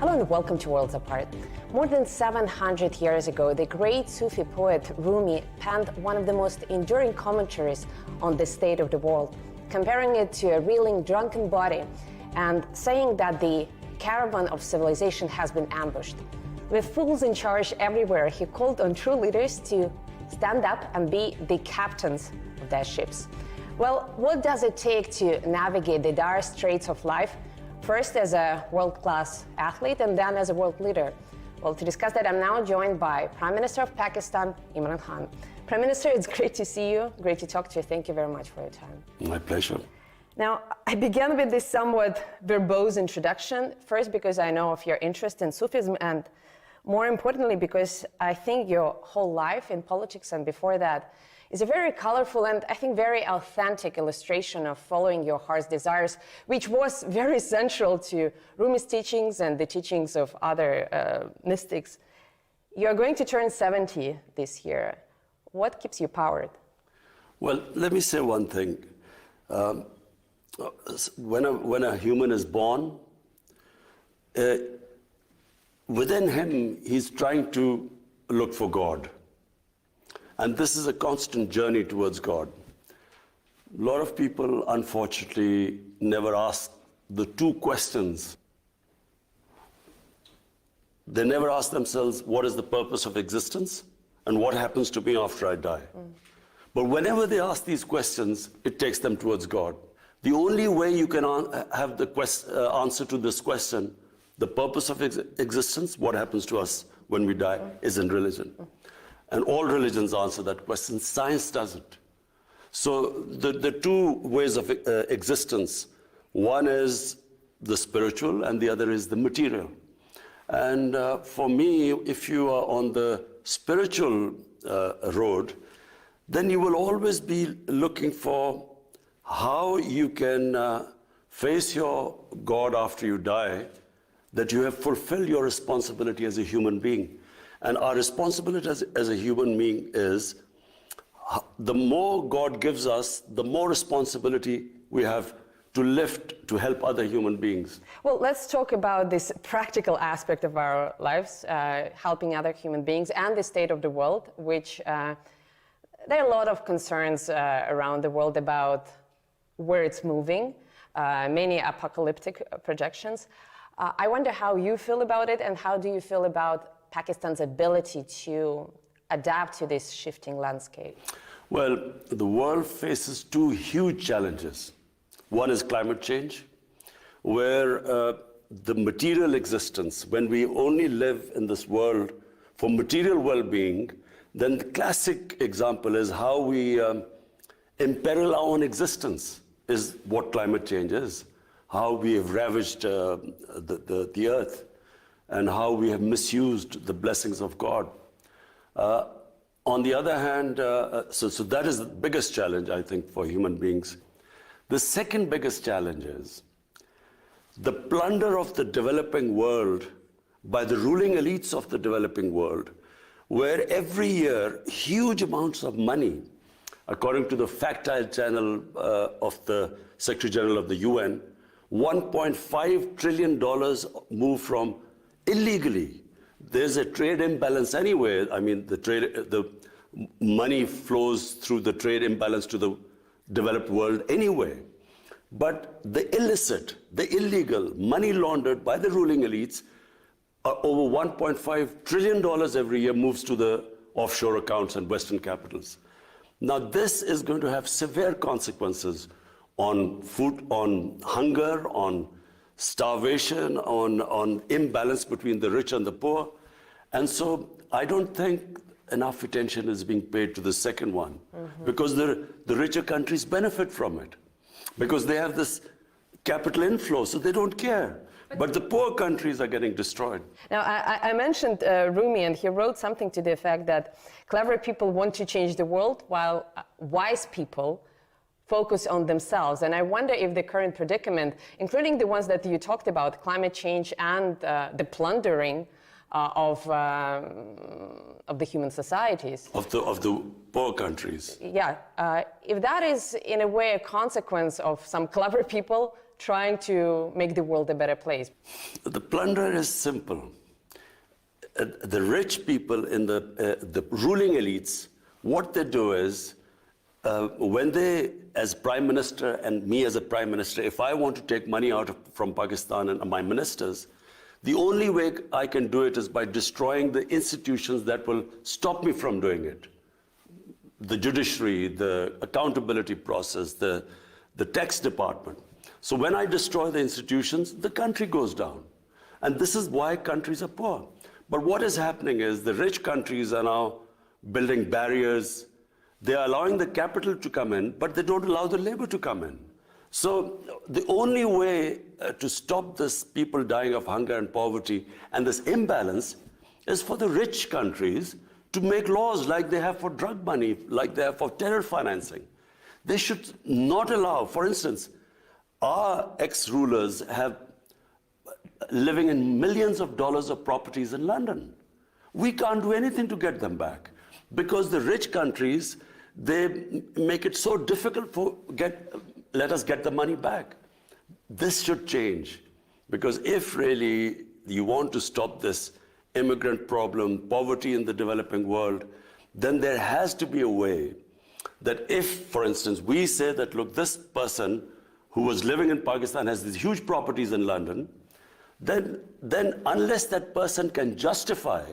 Hello and welcome to Worlds Apart. More than 700 years ago, the great Sufi poet Rumi penned one of the most enduring commentaries on the state of the world, comparing it to a reeling drunken body and saying that the caravan of civilization has been ambushed. With fools in charge everywhere, he called on true leaders to stand up and be the captains of their ships. Well, what does it take to navigate the dire straits of life? First as a world-class athlete and then as a world leader. Well, to discuss that, I'm now joined by Prime Minister of Pakistan, Imran Khan. Prime Minister, it's great to see you, great to talk to you. Thank you very much for your time. My pleasure. Now, I began with this somewhat verbose introduction, first because I know of your interest in Sufism, and more importantly because I think your whole life in politics and before that is a very colorful and I think very authentic illustration of following your heart's desires, which was very central to Rumi's teachings and the teachings of other mystics. You're going to turn 70 this year. What keeps you powered? Well, let me say one thing. When a human is born, within him, he's trying to look for God. And this is a constant journey towards God. A lot of people, unfortunately, never ask the two questions. They never ask themselves, what is the purpose of existence? And what happens to me after I die? But whenever they ask these questions, it takes them towards God. The only way you can have the answer to this question, the purpose of existence, what happens to us when we die, is in religion. And all religions answer that question. Science doesn't. So the two ways of existence, one is the spiritual and the other is the material. And for me, if you are on the spiritual road, then you will always be looking for how you can face your God after you die, that you have fulfilled your responsibility as a human being. And our responsibility as a human being is, the more God gives us, the more responsibility we have to lift, to help other human beings. Well, let's talk about this practical aspect of our lives, helping other human beings and the state of the world, which there are a lot of concerns around the world about where it's moving, many apocalyptic projections. I wonder how you feel about it, and how do you feel about Pakistan's ability to adapt to this shifting landscape? Well, the world faces two huge challenges. One is climate change, where the material existence, when we only live in this world for material well-being, then the classic example is how we imperil our own existence, is what climate change is. How we have ravaged the earth, and how we have misused the blessings of God. On the other hand, so that is the biggest challenge, I think, for human beings. The second biggest challenge is the plunder of the developing world by the ruling elites of the developing world, where every year huge amounts of money, according to the factile channel of the Secretary General of the UN, $1.5 trillion move from illegally. There's a trade imbalance anyway. I mean, the money flows through the trade imbalance to the developed world anyway. But the illicit, the illegal, money laundered by the ruling elites, over $1.5 trillion every year moves to the offshore accounts and Western capitals. Now, this is going to have severe consequences on food, on hunger, on starvation, on imbalance between the rich and the poor. And so I don't think enough attention is being paid to the second one, because the richer countries benefit from it, because they have this capital inflow, so they don't care. But the poor countries are getting destroyed. Now, I mentioned Rumi, and he wrote something to the effect that clever people want to change the world, while wise people focus on themselves. And I wonder if the current predicament, including the ones that you talked about, climate change and the plundering of the human societies. Of the poor countries. Yeah. If that is, in a way, a consequence of some clever people trying to make the world a better place? The plunder is simple. The rich people in the ruling elites, what they do is, when they, as prime minister, and me as a prime minister, if I want to take money from Pakistan and my ministers, the only way I can do it is by destroying the institutions that will stop me from doing it. The judiciary, the accountability process, the tax department. So when I destroy the institutions, the country goes down. And this is why countries are poor. But what is happening is the rich countries are now building barriers. They are allowing the capital to come in, but they don't allow the labor to come in. So the only way to stop this people dying of hunger and poverty and this imbalance is for the rich countries to make laws like they have for drug money, like they have for terror financing. They should not allow, for instance, our ex-rulers have living in millions of dollars of properties in London. We can't do anything to get them back because the rich countries, they make it so difficult let us get the money back. This should change because if really you want to stop this immigrant problem, poverty in the developing world, then there has to be a way that if, for instance, we say that, look, this person who was living in Pakistan has these huge properties in London, then unless that person can justify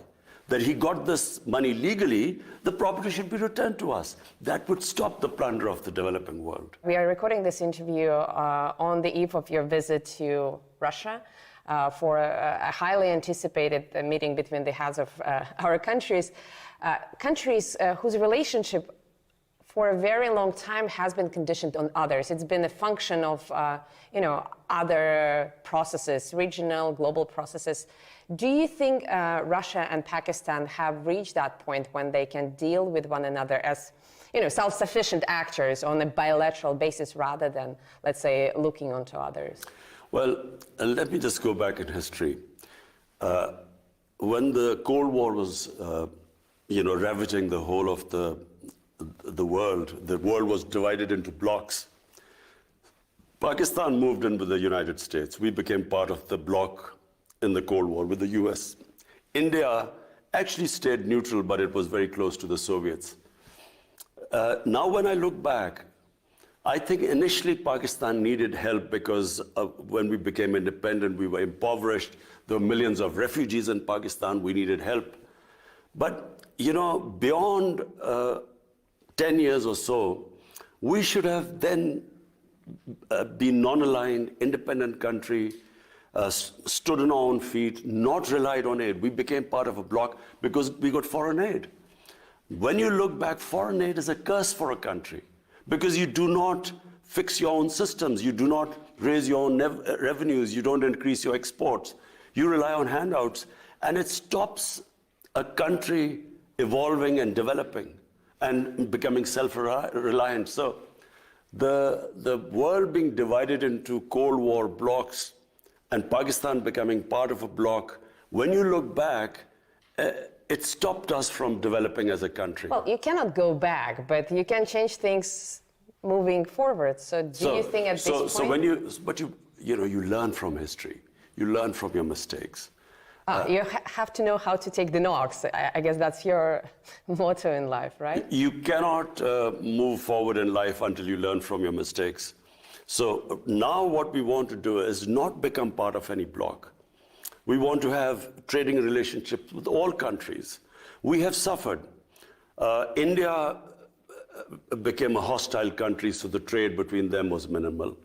that he got this money legally, the property should be returned to us. That would stop the plunder of the developing world. We are recording this interview on the eve of your visit to Russia for a highly anticipated meeting between the heads of our countries, whose relationship for a very long time has been conditioned on others. It's been a function of other processes, regional, global processes. Do you think Russia and Pakistan have reached that point when they can deal with one another as self-sufficient actors on a bilateral basis rather than, let's say, looking onto others? Well, let me just go back in history. When the Cold War was, ravaging the whole of the world was divided into blocks. Pakistan moved in with the United States. We became part of the bloc in the Cold War with the US. India actually stayed neutral, but it was very close to the Soviets. Now when I look back, I think initially Pakistan needed help because when we became independent, we were impoverished. There were millions of refugees in Pakistan. We needed help. But, beyond 10 years or so, we should have then been non-aligned, independent country, stood on our own feet, not relied on aid. We became part of a bloc because we got foreign aid. When you look back, foreign aid is a curse for a country because you do not fix your own systems, you do not raise your own revenues, you don't increase your exports, you rely on handouts, and it stops a country evolving and developing and becoming self-reliant. So the world being divided into Cold War blocs and Pakistan becoming part of a bloc, when you look back, it stopped us from developing as a country. Well, you cannot go back, but you can change things moving forward. So do you think at this point... So when you learn from history, you learn from your mistakes. You have to know how to take the knocks. I guess that's your motto in life, right? You cannot move forward in life until you learn from your mistakes. So now what we want to do is not become part of any bloc. We want to have trading relationships with all countries. We have suffered. India became a hostile country, so the trade between them was minimal.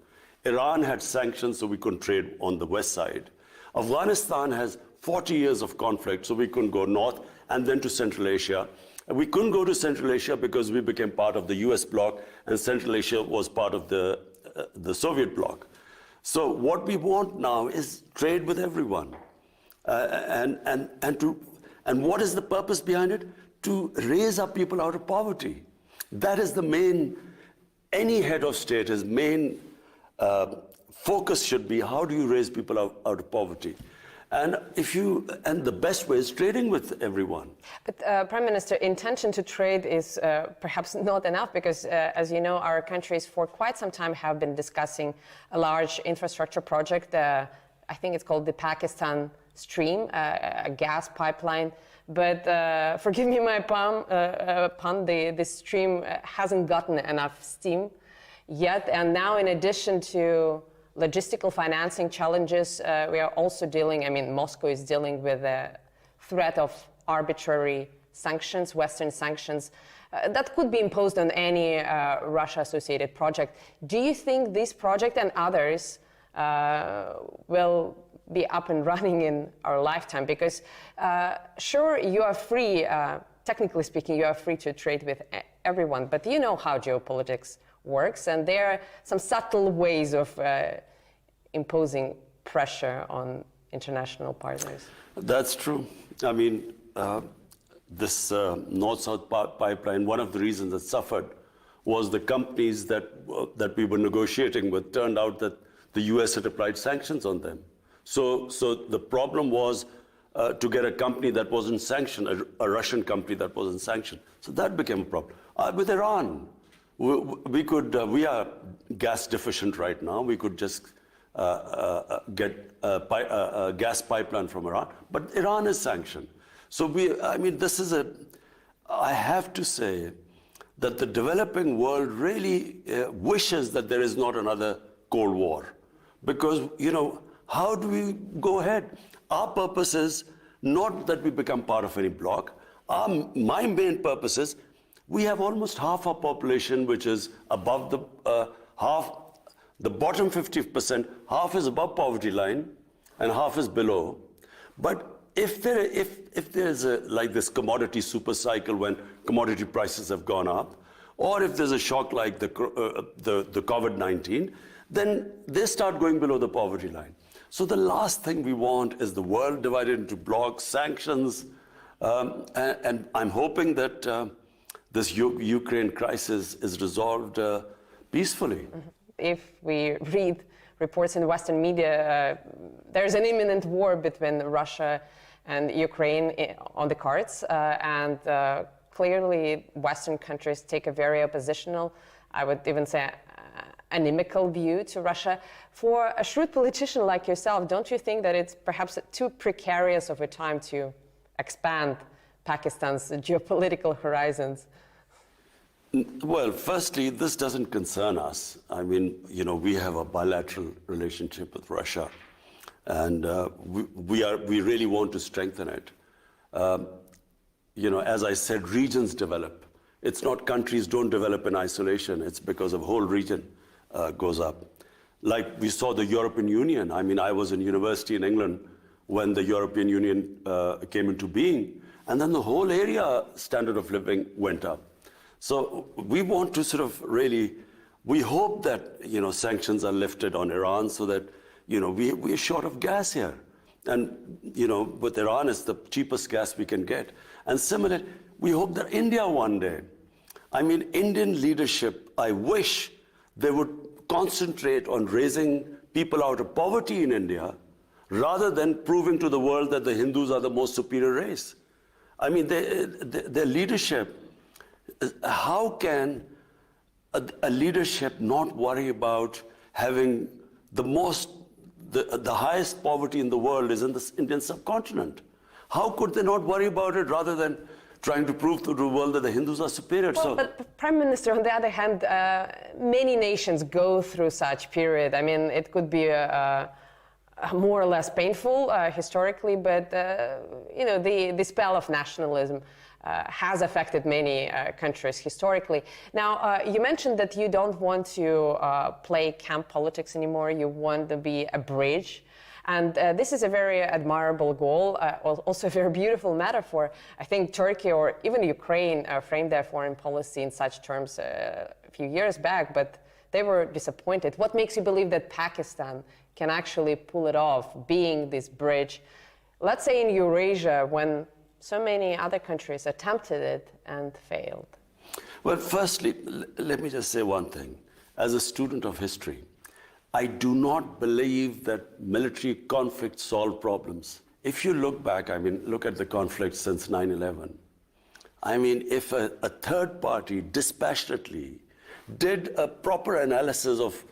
Iran had sanctions, so we couldn't trade on the west side. Afghanistan has 40 years of conflict, so we couldn't go north and then to Central Asia. And we couldn't go to Central Asia because we became part of the US bloc, and Central Asia was part of the Soviet bloc. So what we want now is trade with everyone. And what is the purpose behind it? To raise our people out of poverty. That is the main, any head of state, his main focus should be, how do you raise people out of poverty? And the best way is trading with everyone. But Prime Minister, intention to trade is perhaps not enough because, as you know, our countries for quite some time have been discussing a large infrastructure project. I think it's called the Pakistan Stream, a gas pipeline. But forgive me my pun, the stream hasn't gotten enough steam yet. And now, in addition to logistical financing challenges, we are also dealing, Moscow is dealing with the threat of arbitrary sanctions, Western sanctions, that could be imposed on any Russia-associated project. Do you think this project and others will be up and running in our lifetime? Because sure, you are free, technically speaking, you are free to trade with everyone, but you know how geopolitics works, and there are some subtle ways of imposing pressure on international partners. That's true. This North-South Pipeline, one of the reasons that suffered was the companies that we were negotiating with turned out that the US had applied sanctions on them. So the problem was to get a company that wasn't sanctioned, a Russian company that wasn't sanctioned. So that became a problem. With Iran, we are gas deficient right now. We could just get a gas pipeline from Iran, but Iran is sanctioned. So I have to say that the developing world really wishes that there is not another Cold War. Because, how do we go ahead? Our purpose is not that we become part of any bloc. My main purpose is we have almost half our population which is above the bottom 50%, half is above poverty line and half is below. But if there's like this commodity super cycle when commodity prices have gone up, or if there's a shock like the COVID-19, then they start going below the poverty line. So the last thing we want is the world divided into blocs, sanctions, and I'm hoping that this Ukraine crisis is resolved peacefully. If we read reports in Western media, there's an imminent war between Russia and Ukraine on the cards, and clearly Western countries take a very oppositional, I would even say inimical view to Russia. For a shrewd politician like yourself, don't you think that it's perhaps too precarious of a time to expand Pakistan's geopolitical horizons? Well, firstly, this doesn't concern us. We have a bilateral relationship with Russia, and we really want to strengthen it. As I said, regions develop. It's not countries don't develop in isolation. It's because a whole region goes up. Like we saw the European Union. I was in university in England when the European Union came into being, and then the whole area standard of living went up. So we want to we hope that, sanctions are lifted on Iran so that, we're short of gas here. And, with Iran, it's the cheapest gas we can get. And similarly, we hope that India one day, Indian leadership, I wish they would concentrate on raising people out of poverty in India rather than proving to the world that the Hindus are the most superior race. Their leadership, how can a leadership not worry about having the highest poverty in the world is in the Indian subcontinent? How could they not worry about it rather than trying to prove to the world that the Hindus are superior? Well, but Prime Minister, on the other hand, many nations go through such period. It could be more or less painful historically, but the spell of nationalism has affected many countries historically. Now, you mentioned that you don't want to play camp politics anymore. You want to be a bridge. And this is a very admirable goal, also a very beautiful metaphor. I think Turkey or even Ukraine framed their foreign policy in such terms a few years back, but they were disappointed. What makes you believe that Pakistan can actually pull it off, being this bridge, let's say in Eurasia, when so many other countries attempted it and failed? Well, firstly, let me just say one thing. As a student of history, I do not believe that military conflicts solve problems. If you look back, I mean, look at the conflict since 9/11. I mean, if a third party dispassionately did a proper analysis of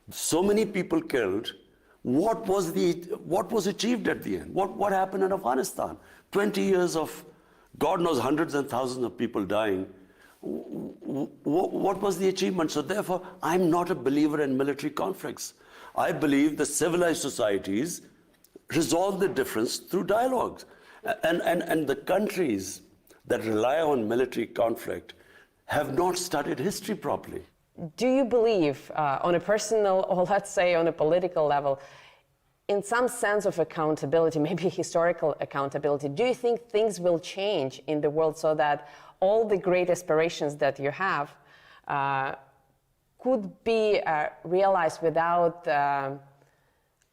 so many people killed, what was achieved at the end? What happened in Afghanistan? 20 years of, God knows, hundreds and thousands of people dying. What was the achievement? So therefore, I'm not a believer in military conflicts. I believe that civilized societies resolve the difference through dialogues. And the countries that rely on military conflict have not studied history properly. Do you believe, on a personal or let's say on a political level, in some sense of accountability, maybe historical accountability, do you think things will change in the world so that all the great aspirations that you have could be realized without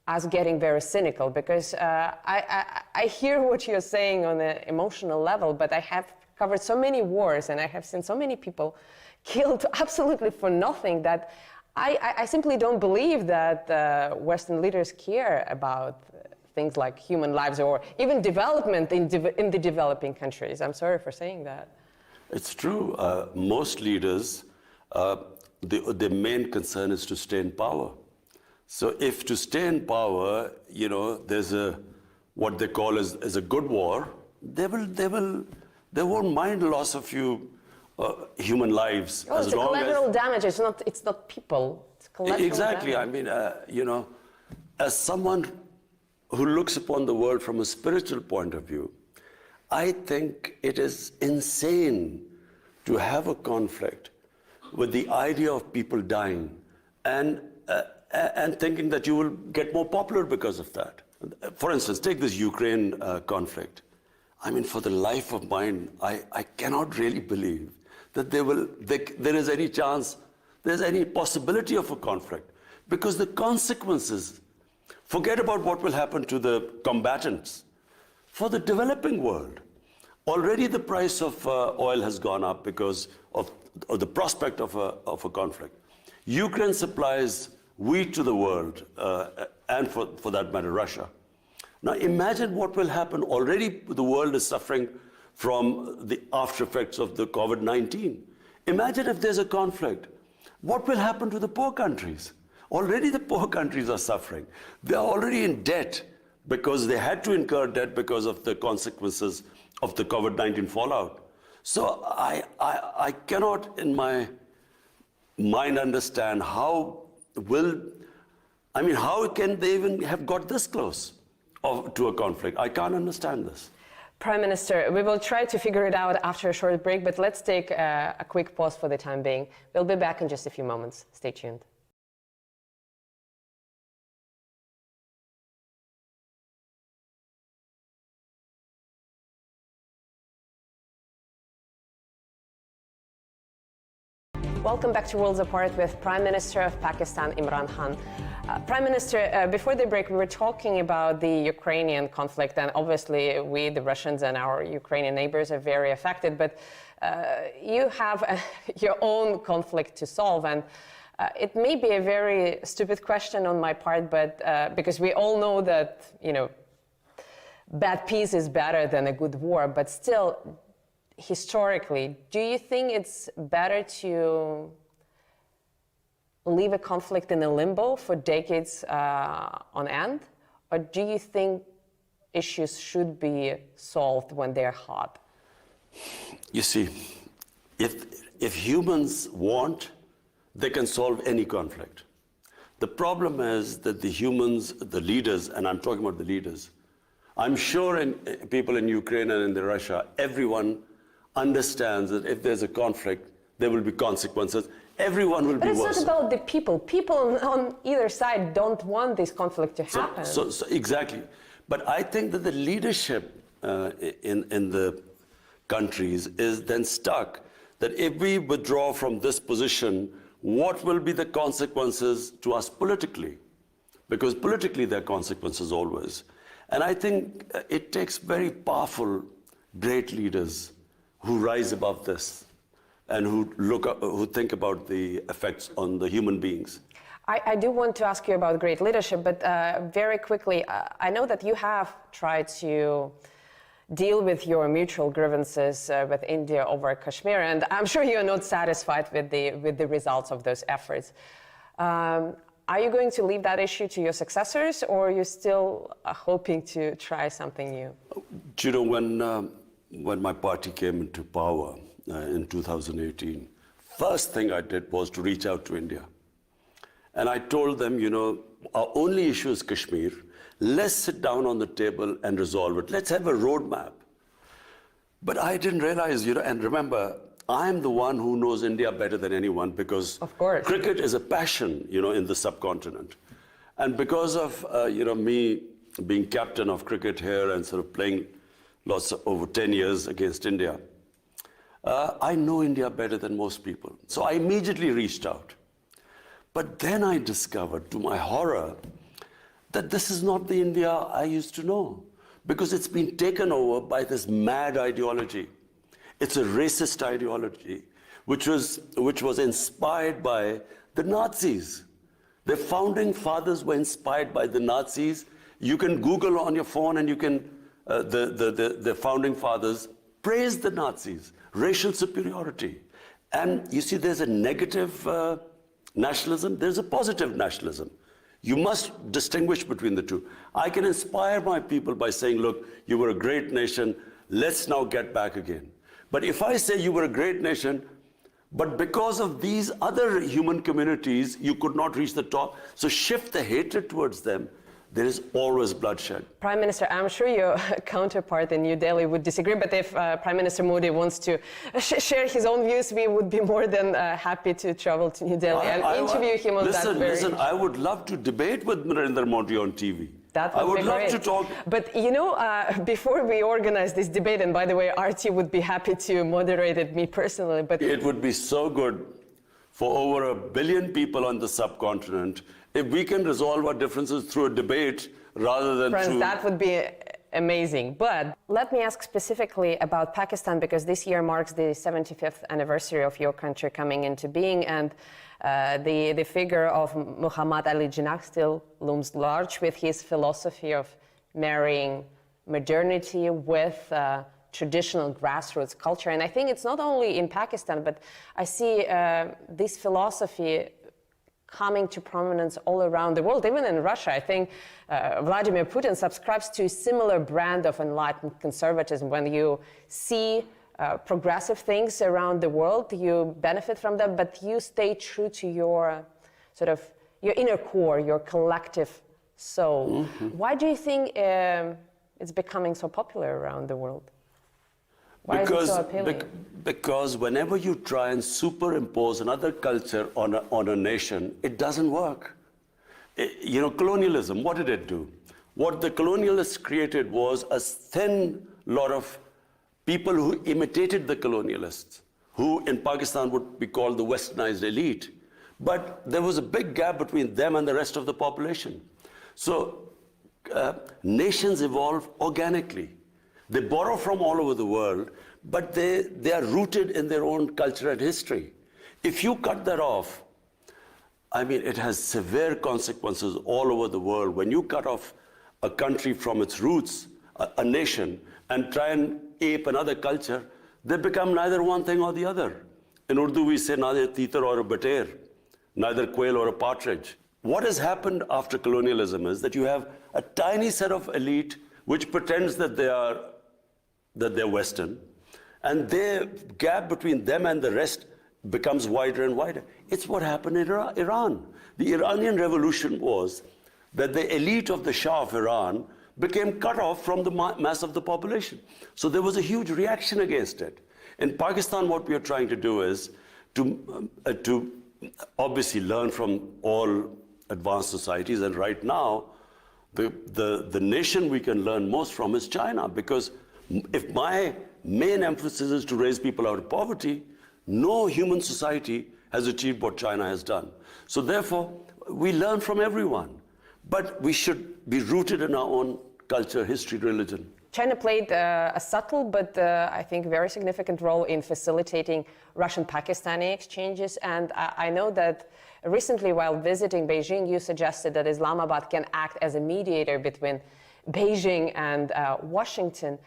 us getting very cynical? Because I hear what you're saying on an emotional level, but I have covered so many wars and I have seen so many people killed absolutely for nothing that I simply don't believe that Western leaders care about things like human lives or even development in the developing countries. I'm sorry for saying that. It's true. Most leaders, their main concern is to stay in power. So if to stay in power, you know, there's what they call as a good war, they won't mind loss of human lives. Oh, it's a collateral damage. It's not people. It's collateral exactly. damage. I mean, you know, as someone who looks upon the world from a spiritual point of view, I think it is insane to have a conflict with the idea of people dying and thinking that you will get more popular because of that. For instance, take this Ukraine conflict. I mean, for the life of mine, I cannot really believe that there is any chance, there's any possibility of a conflict. Because the consequences, forget about what will happen to the combatants. For the developing world, already the price of oil has gone up because of the prospect of a conflict. Ukraine supplies wheat to the world, and for that matter, Russia. Now imagine what will happen. Already the world is suffering from the after effects of the COVID-19. Imagine if there's a conflict. What will happen to the poor countries? Already the poor countries are suffering. They are already in debt because they had to incur debt because of the consequences of the COVID-19 fallout. So I cannot in my mind understand how can they even have got this close to a conflict? I can't understand this. Prime Minister, we will try to figure it out after a short break, but let's take a quick pause for the time being. We'll be back in just a few moments. Stay tuned. Welcome back to Worlds Apart with Prime Minister of Pakistan, Imran Khan. Prime Minister, before the break, we were talking about the Ukrainian conflict, and obviously we, the Russians and our Ukrainian neighbors, are very affected, but you have your own conflict to solve, and it may be a very stupid question on my part, but because we all know that, you know, bad peace is better than a good war, but still, historically, do you think it's better to leave a conflict in a limbo for decades on end? Or do you think issues should be solved when they're hot? You see, if humans want, they can solve any conflict. The problem is that the humans, the leaders, and I'm talking about the leaders, I'm sure people in Ukraine and in Russia, everyone understands that if there's a conflict, there will be consequences. Everyone will be worse. But it's not about the people. People on either side don't want this conflict to happen. So exactly. But I think that the leadership in the countries is then stuck that if we withdraw from this position, what will be the consequences to us politically? Because politically there are consequences always. And I think it takes very powerful, great leaders who rise above this and who think about the effects on the human beings. I do want to ask you about great leadership, but very quickly, I know that you have tried to deal with your mutual grievances with India over Kashmir, and I'm sure you're not satisfied with the results of those efforts. Are you going to leave that issue to your successors, or are you still hoping to try something new? You know, when my party came into power in 2018, first thing I did was to reach out to India. And I told them, you know, our only issue is Kashmir. Let's sit down on the table and resolve it. Let's have a roadmap. But I didn't realize, you know, and remember, I'm the one who knows India better than anyone because of course, cricket is a passion, you know, in the subcontinent. And because of, you know, me being captain of cricket here and sort of playing over 10 years against India, I know India better than most people. So I immediately reached out. But then I discovered, to my horror, that this is not the India I used to know, because it's been taken over by this mad ideology. It's a racist ideology, which was inspired by the Nazis. The founding fathers were inspired by the Nazis. You can Google on your phone and you can, the founding fathers praised the Nazis, racial superiority. And you see, there's a negative nationalism, there's a positive nationalism. You must distinguish between the two. I can inspire my people by saying, look, you were a great nation, let's now get back again. But if I say you were a great nation, but because of these other human communities, you could not reach the top, so shift the hatred towards them, there is always bloodshed. Prime Minister, I'm sure your counterpart in New Delhi would disagree, but if Prime Minister Modi wants to share his own views, we would be more than happy to travel to New Delhi and interview him on that. Listen, I would love to debate with Narendra Modi on TV. That would I would be love great. to talk. But you know, before we organize this debate, and by the way, RT would be happy to moderate it, me personally, but it would be so good for over 1 billion people on the subcontinent if we can resolve our differences through a debate rather than through... That would be amazing. But let me ask specifically about Pakistan, because this year marks the 75th anniversary of your country coming into being, and the figure of Muhammad Ali Jinnah still looms large with his philosophy of marrying modernity with traditional grassroots culture. And I think it's not only in Pakistan, but I see this philosophy coming to prominence all around the world, even in Russia. I think Vladimir Putin subscribes to a similar brand of enlightened conservatism. When you see progressive things around the world, you benefit from them, but you stay true to your your inner core, your collective soul. Mm-hmm. Why do you think it's becoming so popular around the world? Why is it so appealing? Because whenever you try and superimpose another culture on a nation, it doesn't work. You know, colonialism, what did it do? What the colonialists created was a thin lot of people who imitated the colonialists, who in Pakistan would be called the westernized elite. But there was a big gap between them and the rest of the population. So nations evolve organically. They borrow from all over the world, but they are rooted in their own culture and history. If you cut that off, I mean, it has severe consequences all over the world. When you cut off a country from its roots, a nation, and try and ape another culture, they become neither one thing or the other. In Urdu, we say neither teeter or a bater, neither quail or a partridge. What has happened after colonialism is that you have a tiny set of elite which pretends that they're Western, and the gap between them and the rest becomes wider and wider. It's what happened in Iran. The Iranian Revolution was that the elite of the Shah of Iran became cut off from the mass of the population. So there was a huge reaction against it. In Pakistan, what we are trying to do is to obviously learn from all advanced societies, and right now, the nation we can learn most from is China, because if my main emphasis is to raise people out of poverty, no human society has achieved what China has done. So therefore, we learn from everyone, but we should be rooted in our own culture, history, religion. China played a subtle but I think very significant role in facilitating Russian-Pakistani exchanges, and I know that Recently, while visiting Beijing, you suggested that Islamabad can act as a mediator between Beijing and Washington.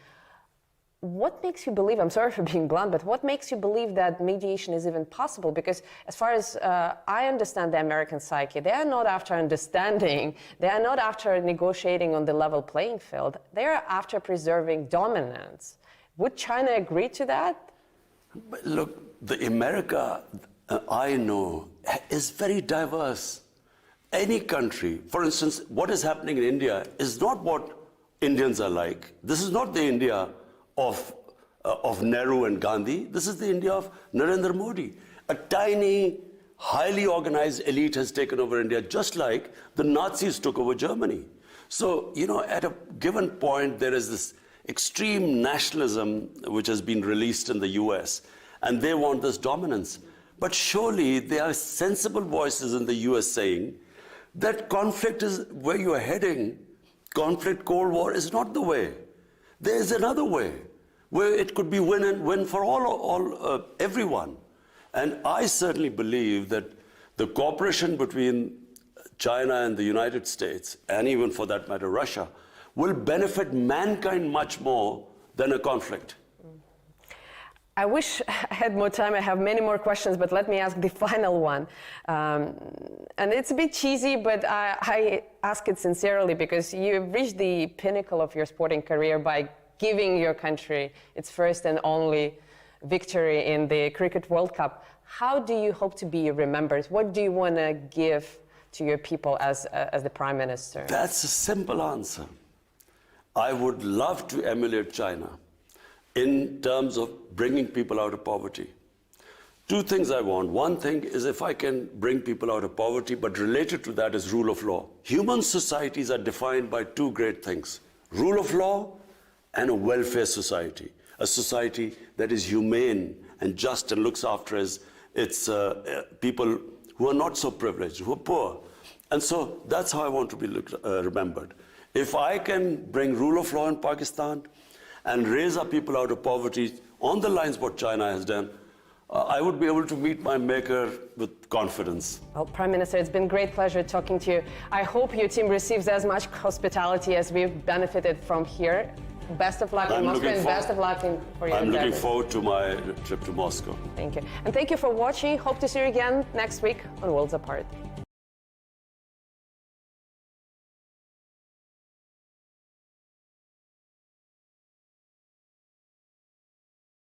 What makes you believe, I'm sorry for being blunt, but what makes you believe that mediation is even possible? Because as far as I understand the American psyche, they are not after understanding, they are not after negotiating on the level playing field, they are after preserving dominance. Would China agree to that? But look, the America I know is very diverse. Any country, for instance, what is happening in India is not what Indians are like. This is not the India of Nehru and Gandhi. This is the India of Narendra Modi. A tiny, highly organized elite has taken over India, just like the Nazis took over Germany. So, you know, at a given point, there is this extreme nationalism which has been released in the US, and they want this dominance. But surely there are sensible voices in the US saying that conflict is where you are heading. Conflict, Cold War is not the way. There is another way where it could be win and win for everyone. And I certainly believe that the cooperation between China and the United States, and even for that matter Russia, will benefit mankind much more than a conflict. I wish I had more time. I have many more questions, but let me ask the final one. And it's a bit cheesy, but I ask it sincerely because you've reached the pinnacle of your sporting career by giving your country its first and only victory in the Cricket World Cup. How do you hope to be remembered? What do you want to give to your people as the Prime Minister? That's a simple answer. I would love to emulate China in terms of bringing people out of poverty. Two things I want. One thing is if I can bring people out of poverty, but related to that is rule of law. Human societies are defined by two great things: rule of law and a welfare society. A society that is humane and just and looks after its people who are not so privileged, who are poor. And so that's how I want to be remembered. If I can bring rule of law in Pakistan and raise our people out of poverty on the lines what China has done, I would be able to meet my maker with confidence. Well, Prime Minister, it's been a great pleasure talking to you. I hope your team receives as much hospitality as we've benefited from here. Best of luck in Moscow and best of luck for your endeavors. I'm looking forward to my trip to Moscow. Thank you. And thank you for watching. Hope to see you again next week on Worlds Apart.